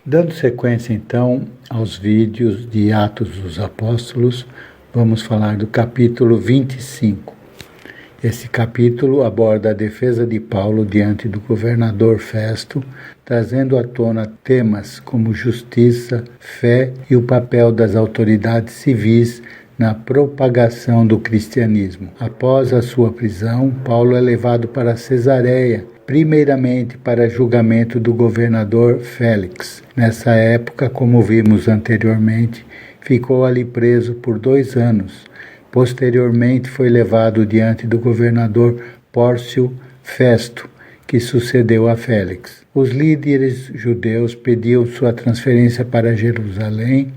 Dando sequência então aos vídeos de Atos dos Apóstolos, vamos falar do capítulo 25. Esse capítulo aborda a defesa de Paulo diante do governador Festo, trazendo à tona temas como justiça, fé e o papel das autoridades civis na propagação do cristianismo. Após a sua prisão, Paulo é levado para Cesareia, primeiramente para julgamento do governador Félix. Nessa época, como vimos anteriormente, ficou ali preso por 2 anos. Posteriormente foi levado diante do governador Pórcio Festo, que sucedeu a Félix. Os líderes judeus pediam sua transferência para Jerusalém,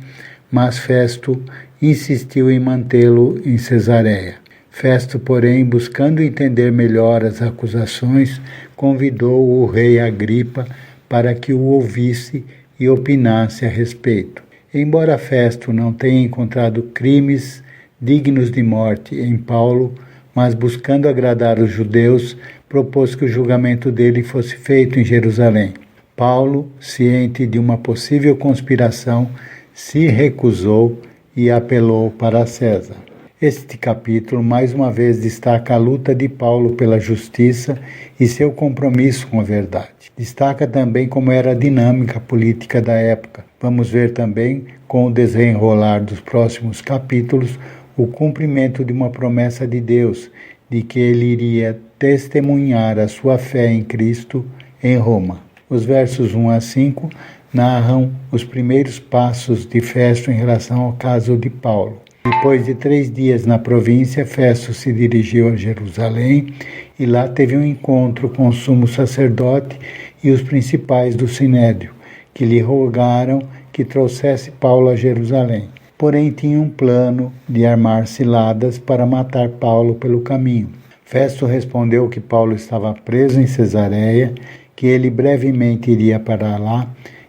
mas Festo insistiu em mantê-lo em Cesareia. Festo, porém, buscando entender melhor as acusações, convidou o rei Agripa para que o ouvisse e opinasse a respeito. Embora Festo não tenha encontrado crimes dignos de morte em Paulo, mas buscando agradar os judeus, propôs que o julgamento dele fosse feito em Jerusalém. Paulo, ciente de uma possível conspiração, se recusou e apelou para César. Este capítulo mais uma vez destaca a luta de Paulo pela justiça e seu compromisso com a verdade. Destaca também como era a dinâmica política da época. Vamos ver também, com o desenrolar dos próximos capítulos, o cumprimento de uma promessa de Deus, de que ele iria testemunhar a sua fé em Cristo em Roma. Os versos 1 a 5 narram os primeiros passos de Festo em relação ao caso de Paulo. Depois de 3 dias na província, Festo se dirigiu a Jerusalém e lá teve um encontro com o sumo sacerdote e os principais do Sinédrio, que lhe rogaram que trouxesse Paulo a Jerusalém. Porém, tinha um plano de armar ciladas para matar Paulo pelo caminho. Festo respondeu que Paulo estava preso em Cesareia, que ele brevemente iria para lá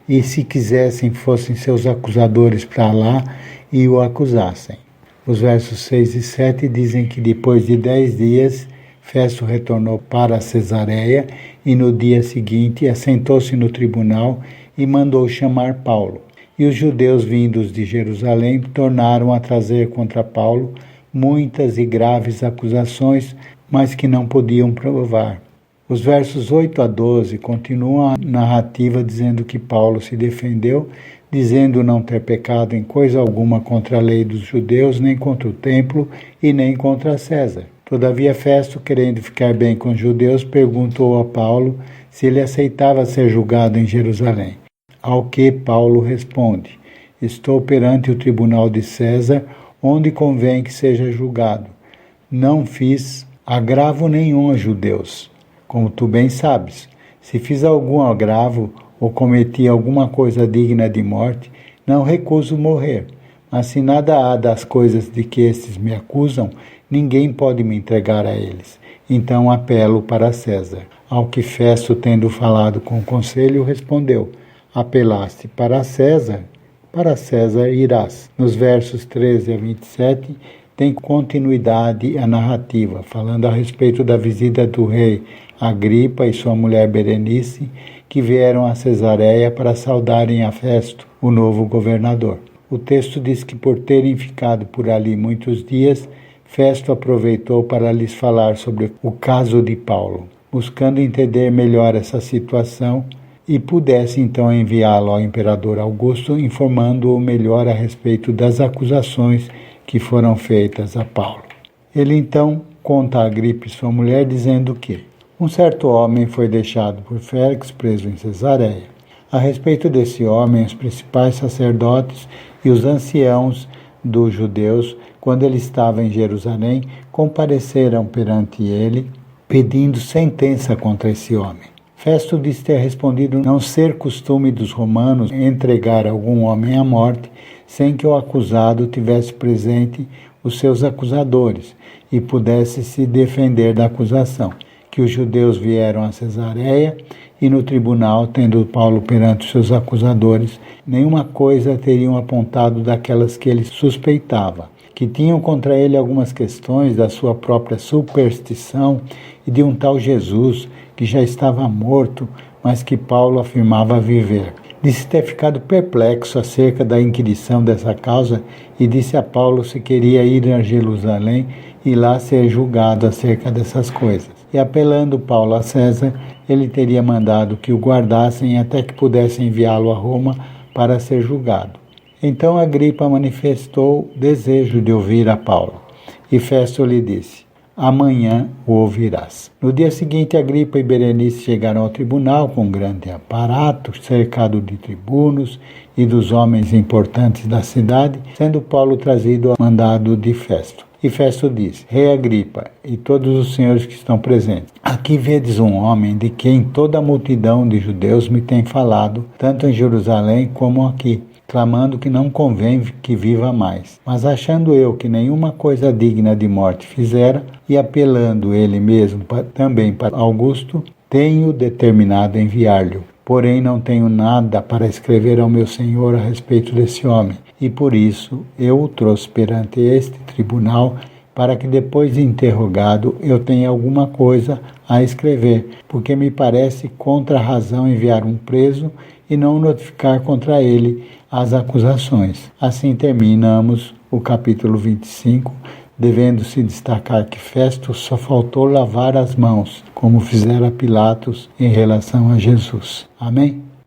e, se quisessem, fossem seus acusadores para lá e o acusassem. Os versos 6 e 7 dizem que depois de 10 dias, Festo retornou para Cesareia e no dia seguinte assentou-se no tribunal e mandou chamar Paulo. E os judeus vindos de Jerusalém tornaram a trazer contra Paulo muitas e graves acusações, mas que não podiam provar. Os versos 8 a 12 continuam a narrativa dizendo que Paulo se defendeu, dizendo não ter pecado em coisa alguma contra a lei dos judeus, nem contra o templo e nem contra César. Todavia Festo, querendo ficar bem com os judeus, perguntou a Paulo se ele aceitava ser julgado em Jerusalém. Ao que Paulo responde: estou perante o tribunal de César, onde convém que seja julgado. Não fiz agravo nenhum a judeus, como tu bem sabes. Se fiz algum agravo ou cometi alguma coisa digna de morte, não recuso morrer. Mas se nada há das coisas de que estes me acusam, ninguém pode me entregar a eles. Então apelo para César. Ao que Festo, tendo falado com o conselho, respondeu: apelaste para César irás. Nos versos 13 a 27, tem continuidade a narrativa, falando a respeito da visita do rei Agripa e sua mulher Berenice, que vieram a Cesareia para saudarem a Festo, o novo governador. O texto diz que por terem ficado por ali muitos dias, Festo aproveitou para lhes falar sobre o caso de Paulo, buscando entender melhor essa situação e pudesse então enviá-lo ao imperador Augusto, informando-o melhor a respeito das acusações que foram feitas a Paulo. Ele então conta a Agripa e sua mulher, dizendo que um certo homem foi deixado por Félix preso em Cesareia. A respeito desse homem, os principais sacerdotes e os anciãos dos judeus, quando ele estava em Jerusalém, compareceram perante ele, pedindo sentença contra esse homem. Festo diz ter respondido não ser costume dos romanos entregar algum homem à morte sem que o acusado tivesse presente os seus acusadores e pudesse se defender da acusação. Que os judeus vieram a Cesareia e no tribunal, tendo Paulo perante os seus acusadores, nenhuma coisa teriam apontado daquelas que ele suspeitava, que tinham contra ele algumas questões da sua própria superstição e de um tal Jesus que já estava morto, mas que Paulo afirmava viver. Disse ter ficado perplexo acerca da inquirição dessa causa e disse a Paulo se queria ir a Jerusalém e lá ser julgado acerca dessas coisas. E apelando Paulo a César, ele teria mandado que o guardassem até que pudessem enviá-lo a Roma para ser julgado. Então Agripa manifestou desejo de ouvir a Paulo. E Festo lhe disse: amanhã o ouvirás. No dia seguinte, Agripa e Berenice chegaram ao tribunal com grande aparato, cercado de tribunos e dos homens importantes da cidade, sendo Paulo trazido ao mandado de Festo. E Festo disse: Rei Agripa e todos os senhores que estão presentes, aqui vedes um homem de quem toda a multidão de judeus me tem falado, tanto em Jerusalém como aqui, clamando que não convém que viva mais. Mas achando eu que nenhuma coisa digna de morte fizera, e apelando ele mesmo também para Augusto, tenho determinado enviar-lhe. Porém não tenho nada para escrever ao meu senhor a respeito desse homem, e por isso eu o trouxe perante este tribunal, para que depois de interrogado eu tenha alguma coisa a escrever, porque me parece contra a razão enviar um preso e não notificar contra ele as acusações. Assim terminamos o capítulo 25, devendo-se destacar que Festo só faltou lavar as mãos, como fizera Pilatos em relação a Jesus. Amém?